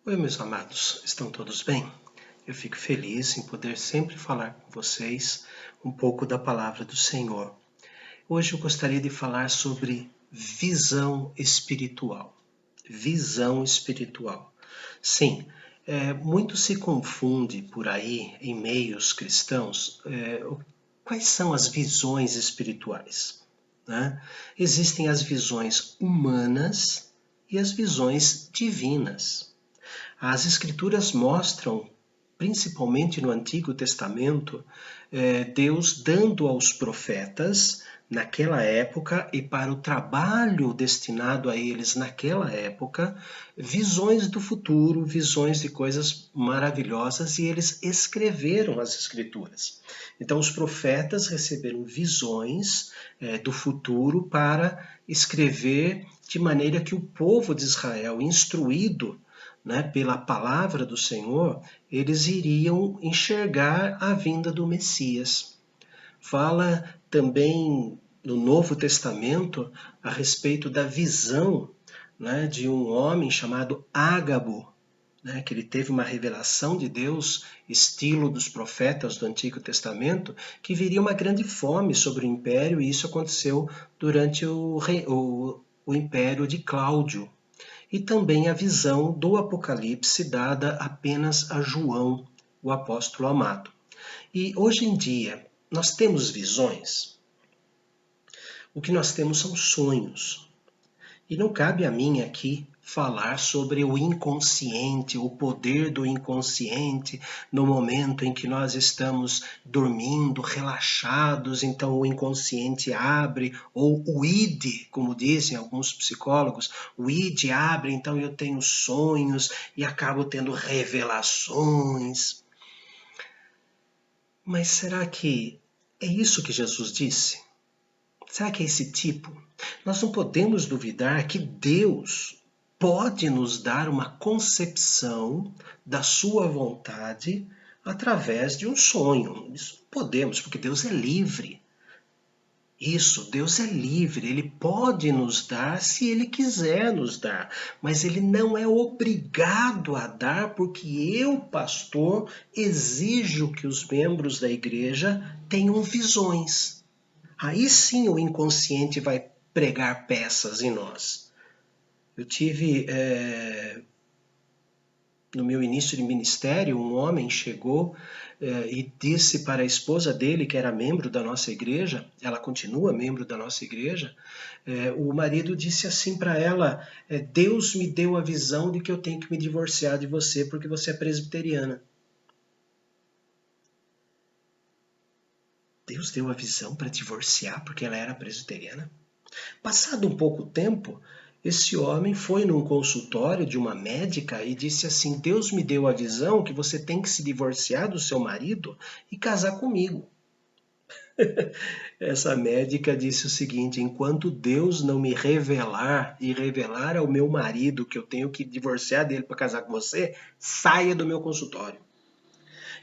Oi, meus amados, estão todos bem? Eu fico feliz em poder sempre falar com vocês um pouco da palavra do Senhor. Hoje eu gostaria de falar sobre visão espiritual. Visão espiritual. Sim, muito se confunde por aí em meios cristãos quais são as visões espirituais, né? Existem as visões humanas e as visões divinas. As Escrituras mostram, principalmente no Antigo Testamento, Deus dando aos profetas, naquela época, e para o trabalho destinado a eles naquela época, visões do futuro, visões de coisas maravilhosas, e eles escreveram as Escrituras. Então, os profetas receberam visões do futuro para escrever de maneira que o povo de Israel, instruído, né, pela palavra do Senhor, eles iriam enxergar a vinda do Messias. Fala também no Novo Testamento a respeito da visão, né, de um homem chamado Ágabo, né, que ele teve uma revelação de Deus, estilo dos profetas do Antigo Testamento, que viria uma grande fome sobre o império, e isso aconteceu durante o império de Cláudio. E também a visão do Apocalipse dada apenas a João, o apóstolo amado. E hoje em dia, nós temos visões? O que nós temos são sonhos. E não cabe a mim aqui falar sobre o inconsciente, o poder do inconsciente no momento em que nós estamos dormindo, relaxados, então o inconsciente abre, ou o id, como dizem alguns psicólogos, o id abre, então eu tenho sonhos e acabo tendo revelações. Mas será que é isso que Jesus disse? Será que é esse tipo? Nós não podemos duvidar que Deus pode nos dar uma concepção da sua vontade através de um sonho. Isso podemos, porque Deus é livre. Isso, Deus é livre, Ele pode nos dar se Ele quiser nos dar, mas Ele não é obrigado a dar, porque eu, pastor, exijo que os membros da igreja tenham visões. Aí sim o inconsciente vai pregar peças em nós. Eu tive, no meu início de ministério, um homem chegou e disse para a esposa dele, que era membro da nossa igreja, ela continua membro da nossa igreja, o marido disse assim para ela, Deus me deu a visão de que eu tenho que me divorciar de você porque você é presbiteriana. Deus deu a visão para divorciar porque ela era presbiteriana? Passado um pouco tempo, esse homem foi num consultório de uma médica e disse assim, Deus me deu a visão que você tem que se divorciar do seu marido e casar comigo. Essa médica disse o seguinte, enquanto Deus não me revelar e revelar ao meu marido que eu tenho que divorciar dele para casar com você, saia do meu consultório.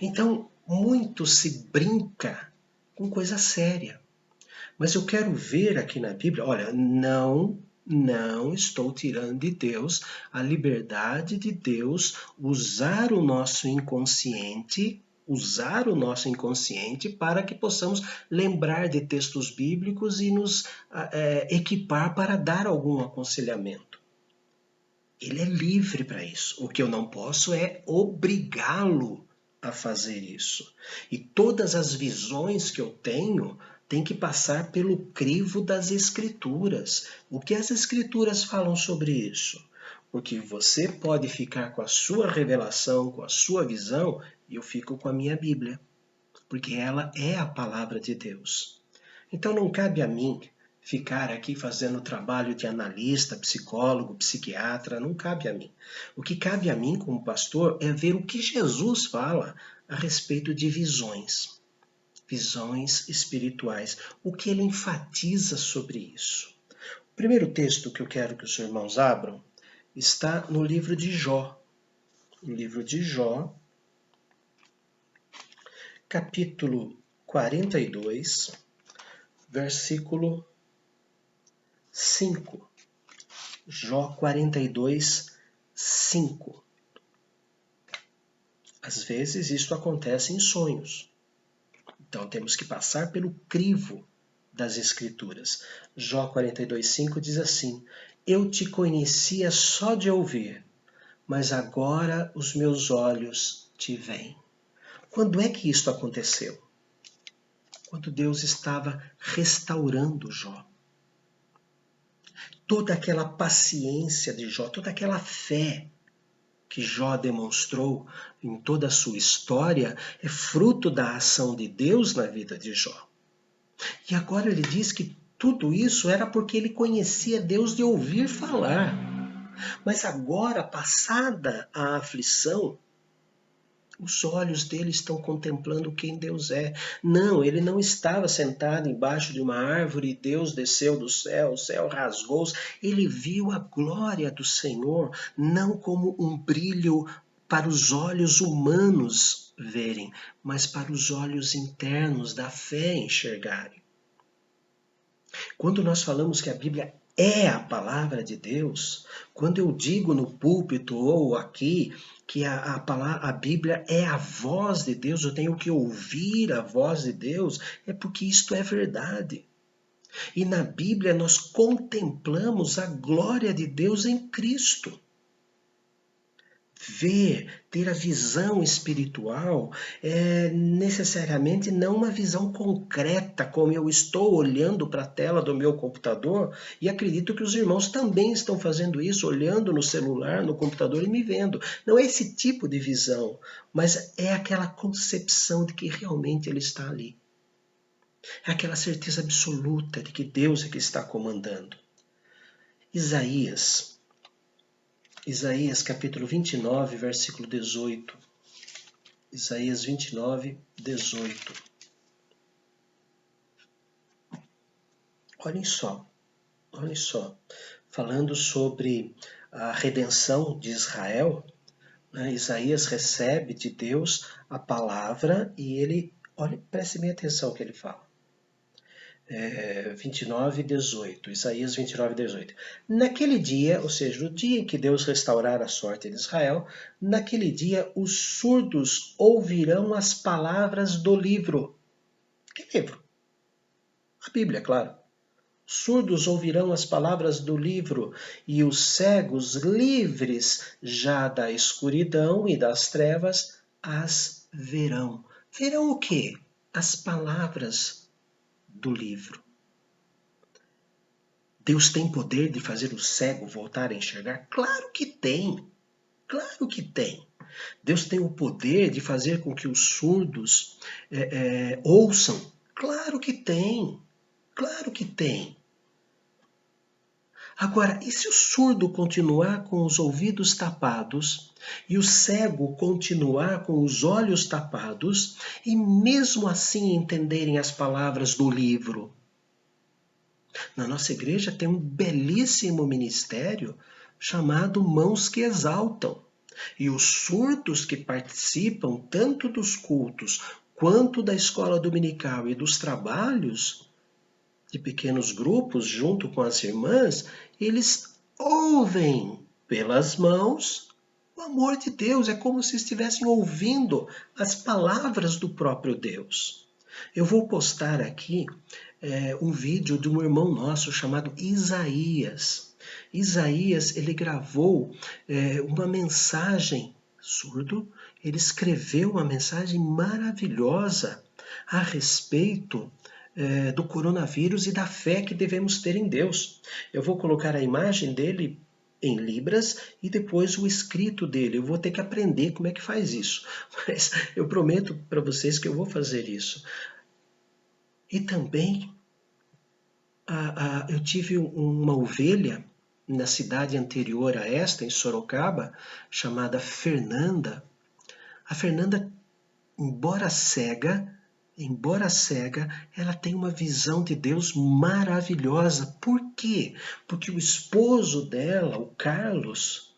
Então, muito se brinca com coisa séria. Mas eu quero ver aqui na Bíblia, olha, não estou tirando de Deus a liberdade de Deus usar o nosso inconsciente para que possamos lembrar de textos bíblicos e nos equipar para dar algum aconselhamento. Ele é livre para isso. O que eu não posso é obrigá-lo a fazer isso. E todas as visões que eu tenho têm que passar pelo crivo das Escrituras. O que as Escrituras falam sobre isso? Porque você pode ficar com a sua revelação, com a sua visão, e eu fico com a minha Bíblia. Porque ela é a palavra de Deus. Então não cabe a mim ficar aqui fazendo trabalho de analista, psicólogo, psiquiatra, não cabe a mim. O que cabe a mim como pastor é ver o que Jesus fala a respeito de visões, visões espirituais, o que ele enfatiza sobre isso. O primeiro texto que eu quero que os irmãos abram está no livro de Jó. No livro de Jó, capítulo 42, versículo 5. Jó 42, 5. Às vezes isso acontece em sonhos. Então temos que passar pelo crivo das Escrituras. Jó 42:5 diz assim: Eu te conhecia só de ouvir, mas agora os meus olhos te veem. Quando é que isto aconteceu? Quando Deus estava restaurando Jó. Toda aquela paciência de Jó, toda aquela fé que Jó demonstrou em toda a sua história é fruto da ação de Deus na vida de Jó. E agora ele diz que tudo isso era porque ele conhecia Deus de ouvir falar. Mas agora, passada a aflição, os olhos dele estão contemplando quem Deus é. Não, ele não estava sentado embaixo de uma árvore e Deus desceu do céu, o céu rasgou-se. Ele viu a glória do Senhor, não como um brilho para os olhos humanos verem, mas para os olhos internos da fé enxergarem. Quando nós falamos que a Bíblia é a palavra de Deus, quando eu digo no púlpito ou aqui que a Bíblia é a voz de Deus, eu tenho que ouvir a voz de Deus, é porque isto é verdade. E na Bíblia nós contemplamos a glória de Deus em Cristo. Ver, ter a visão espiritual é necessariamente não uma visão concreta, como eu estou olhando para a tela do meu computador, e acredito que os irmãos também estão fazendo isso, olhando no celular, no computador e me vendo. Não é esse tipo de visão, mas é aquela concepção de que realmente ele está ali. É aquela certeza absoluta de que Deus é que está comandando. Isaías capítulo 29, versículo 18. Isaías 29, 18. Olhem só. Falando sobre a redenção de Israel, né, Isaías recebe de Deus a palavra e ele, olha, preste bem atenção no que ele fala. 29, 18. Isaías 29, 18. Naquele dia, ou seja, no dia em que Deus restaurar a sorte de Israel, naquele dia os surdos ouvirão as palavras do livro. Que livro? A Bíblia, claro. Surdos ouvirão as palavras do livro, e os cegos, livres já da escuridão e das trevas, as verão. Verão o quê? As palavras do livro. Deus tem poder de fazer o cego voltar a enxergar? Claro que tem. Claro que tem. Deus tem o poder de fazer com que os surdos ouçam? Claro que tem. Claro que tem. Agora, e se o surdo continuar com os ouvidos tapados e o cego continuar com os olhos tapados e mesmo assim entenderem as palavras do livro? Na nossa igreja tem um belíssimo ministério chamado Mãos que Exaltam. E os surdos que participam tanto dos cultos quanto da escola dominical e dos trabalhos de pequenos grupos junto com as irmãs, eles ouvem pelas mãos o amor de Deus. É como se estivessem ouvindo as palavras do próprio Deus. Eu vou postar aqui um vídeo de um irmão nosso chamado Isaías. Isaías, ele gravou uma mensagem surdo, ele escreveu uma mensagem maravilhosa a respeito do coronavírus e da fé que devemos ter em Deus. Eu vou colocar a imagem dele em Libras e depois o escrito dele. Eu vou ter que aprender como é que faz isso, mas eu prometo para vocês que eu vou fazer isso. E também eu tive uma ovelha na cidade anterior a esta, em Sorocaba, chamada Fernanda. A Fernanda, embora cega, ela tem uma visão de Deus maravilhosa. Por quê? Porque o esposo dela, o Carlos,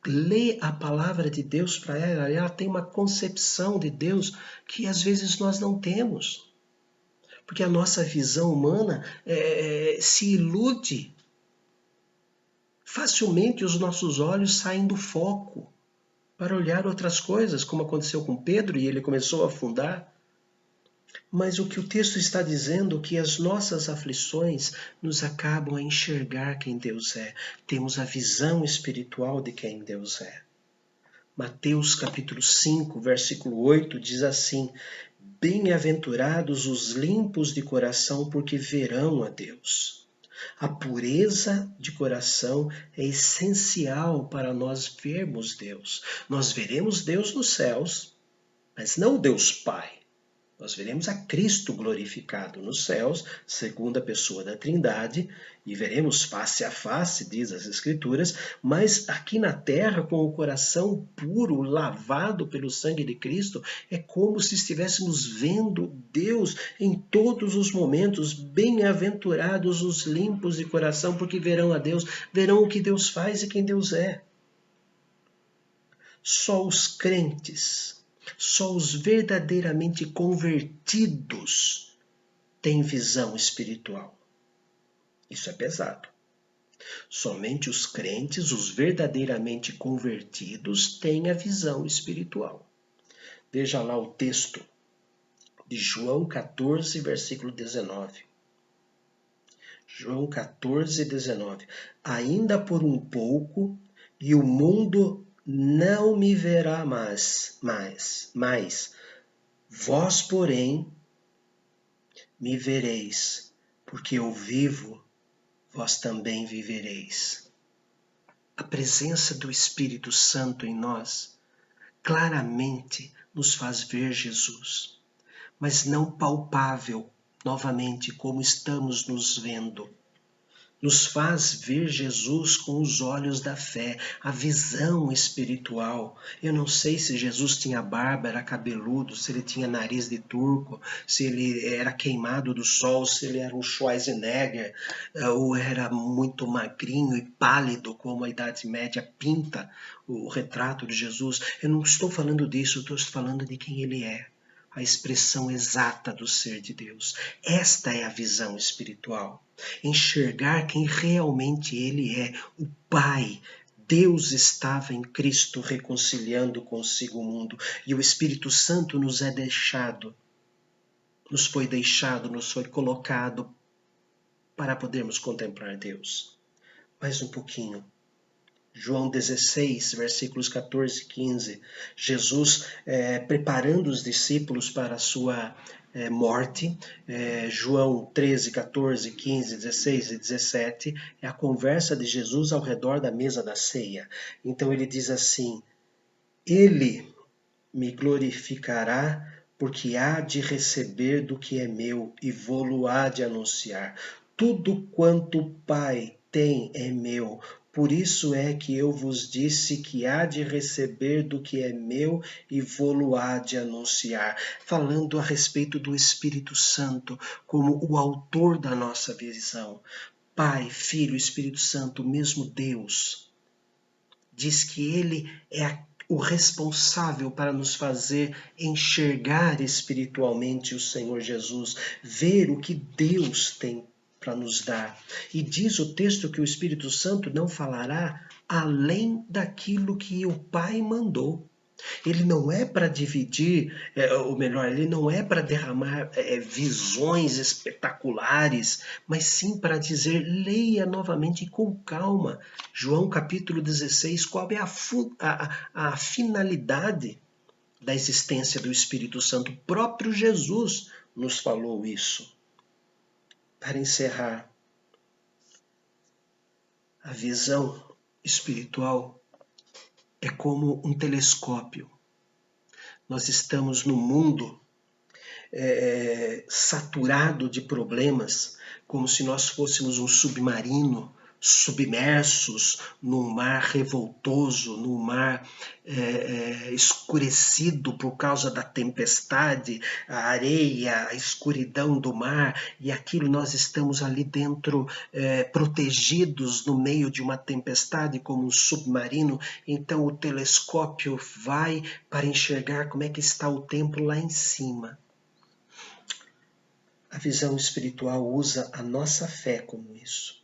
lê a palavra de Deus para ela e ela tem uma concepção de Deus que às vezes nós não temos. Porque a nossa visão humana se ilude. Facilmente os nossos olhos saem do foco para olhar outras coisas, como aconteceu com Pedro e ele começou a afundar. Mas o que o texto está dizendo é que as nossas aflições nos acabam a enxergar quem Deus é. Temos a visão espiritual de quem Deus é. Mateus capítulo 5, versículo 8 diz assim: Bem-aventurados os limpos de coração, porque verão a Deus. A pureza de coração é essencial para nós vermos Deus. Nós veremos Deus nos céus, mas não Deus Pai. Nós veremos a Cristo glorificado nos céus, segunda pessoa da Trindade, e veremos face a face, diz as Escrituras, mas aqui na terra, com o coração puro, lavado pelo sangue de Cristo, é como se estivéssemos vendo Deus em todos os momentos. Bem-aventurados os limpos de coração, porque verão a Deus, verão o que Deus faz e quem Deus é. Só os crentes, só os verdadeiramente convertidos têm visão espiritual. Isso é pesado. Somente os crentes, os verdadeiramente convertidos, têm a visão espiritual. Veja lá o texto de João 14, versículo 19. João 14, 19. Ainda por um pouco, e o mundo não me verá mais. Vós, porém, me vereis, porque eu vivo, vós também vivereis. A presença do Espírito Santo em nós claramente nos faz ver Jesus, mas não palpável, novamente, como estamos nos vendo. Nos faz ver Jesus com os olhos da fé, a visão espiritual. Eu não sei se Jesus tinha barba, era cabeludo, se ele tinha nariz de turco, se ele era queimado do sol, se ele era um Schwarzenegger, ou era muito magrinho e pálido, como a Idade Média pinta o retrato de Jesus. Eu não estou falando disso, eu estou falando de quem ele é. A expressão exata do ser de Deus. Esta é a visão espiritual. Enxergar quem realmente Ele é, o Pai. Deus estava em Cristo reconciliando consigo o mundo e o Espírito Santo nos foi deixado, nos foi colocado para podermos contemplar Deus. Mais um pouquinho. João 16, versículos 14 e 15, Jesus preparando os discípulos para a sua morte. João 13, 14, 15, 16 e 17 é a conversa de Jesus ao redor da mesa da ceia. Então ele diz assim: Ele me glorificará, porque há de receber do que é meu e vô-lo há de anunciar. Tudo quanto o Pai tem é meu. Por isso é que eu vos disse que há de receber do que é meu e vô-lo há de anunciar. Falando a respeito do Espírito Santo como o autor da nossa visão. Pai, Filho, Espírito Santo, o mesmo Deus, diz que Ele é o responsável para nos fazer enxergar espiritualmente o Senhor Jesus, ver o que Deus tem para nos dar. E diz o texto que o Espírito Santo não falará além daquilo que o Pai mandou. Ele não é para dividir, ou melhor, ele não é para derramar visões espetaculares, mas sim para dizer, leia novamente com calma. João capítulo 16, qual é a finalidade da existência do Espírito Santo? O próprio Jesus nos falou isso. Para encerrar, a visão espiritual é como um telescópio. Nós estamos num mundo saturado de problemas, como se nós fôssemos um submarino, submersos num mar revoltoso, num mar escurecido por causa da tempestade, a areia, a escuridão do mar, e aquilo nós estamos ali dentro protegidos no meio de uma tempestade como um submarino. Então o telescópio vai para enxergar como é que está o tempo lá em cima. A visão espiritual usa a nossa fé como isso.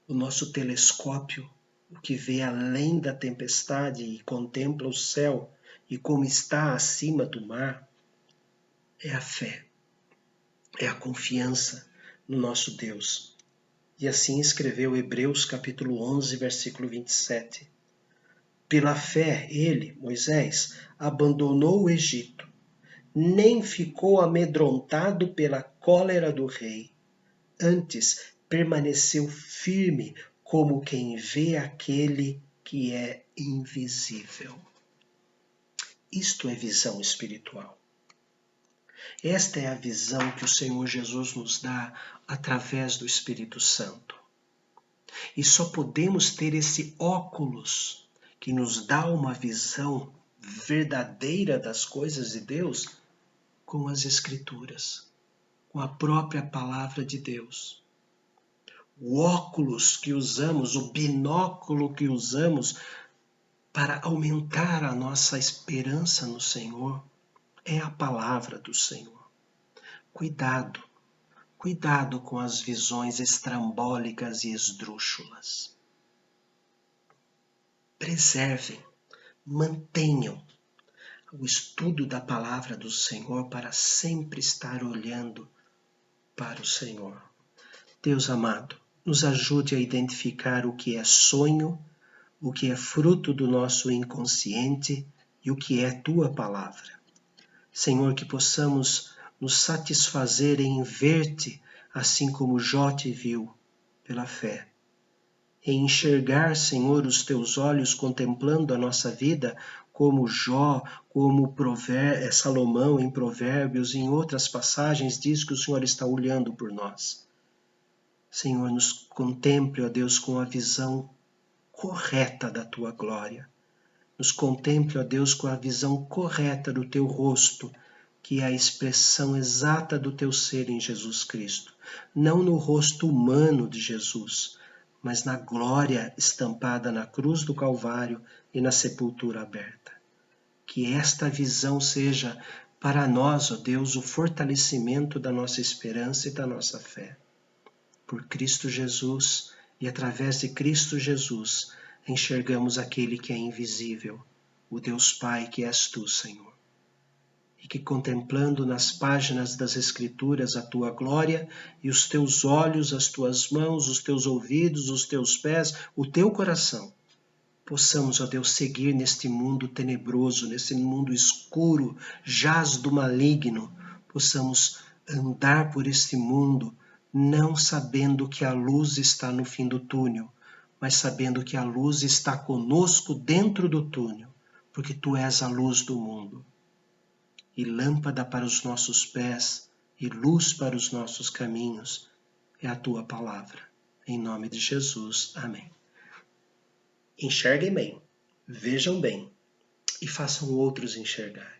O nosso telescópio o que vê além da tempestade e contempla o céu e como está acima do mar, é a fé, é a confiança no nosso Deus. E assim escreveu Hebreus capítulo 11, versículo 27. Pela fé, ele, Moisés, abandonou o Egito, nem ficou amedrontado pela cólera do rei. Antes, permaneceu firme como quem vê aquele que é invisível. Isto é visão espiritual. Esta é a visão que o Senhor Jesus nos dá através do Espírito Santo. E só podemos ter esse óculos que nos dá uma visão verdadeira das coisas de Deus com as Escrituras, com a própria palavra de Deus. O óculos que usamos, o binóculo que usamos para aumentar a nossa esperança no Senhor é a palavra do Senhor. Cuidado, cuidado com as visões estrambólicas e esdrúxulas. Preservem, mantenham o estudo da palavra do Senhor para sempre estar olhando para o Senhor. Deus amado, nos ajude a identificar o que é sonho, o que é fruto do nosso inconsciente e o que é tua palavra. Senhor, que possamos nos satisfazer em ver-te assim como Jó te viu pela fé. Em enxergar, Senhor, os teus olhos contemplando a nossa vida, como Jó, como Salomão em Provérbios e em outras passagens diz que o Senhor está olhando por nós. Senhor, nos contemple, ó Deus, com a visão correta da tua glória. Nos contemple, ó Deus, com a visão correta do teu rosto, que é a expressão exata do teu ser em Jesus Cristo. Não no rosto humano de Jesus, mas na glória estampada na cruz do Calvário e na sepultura aberta. Que esta visão seja para nós, ó Deus, o fortalecimento da nossa esperança e da nossa fé. Por Cristo Jesus e através de Cristo Jesus, enxergamos aquele que é invisível, o Deus Pai que és tu, Senhor. E que contemplando nas páginas das Escrituras a tua glória e os teus olhos, as tuas mãos, os teus ouvidos, os teus pés, o teu coração, possamos, ó Deus, seguir neste mundo tenebroso, nesse mundo escuro, jaz do maligno, possamos andar por este mundo, não sabendo que a luz está no fim do túnel, mas sabendo que a luz está conosco dentro do túnel, porque tu és a luz do mundo. E lâmpada para os nossos pés e luz para os nossos caminhos é a tua palavra. Em nome de Jesus. Amém. Enxerguem bem, vejam bem e façam outros enxergar.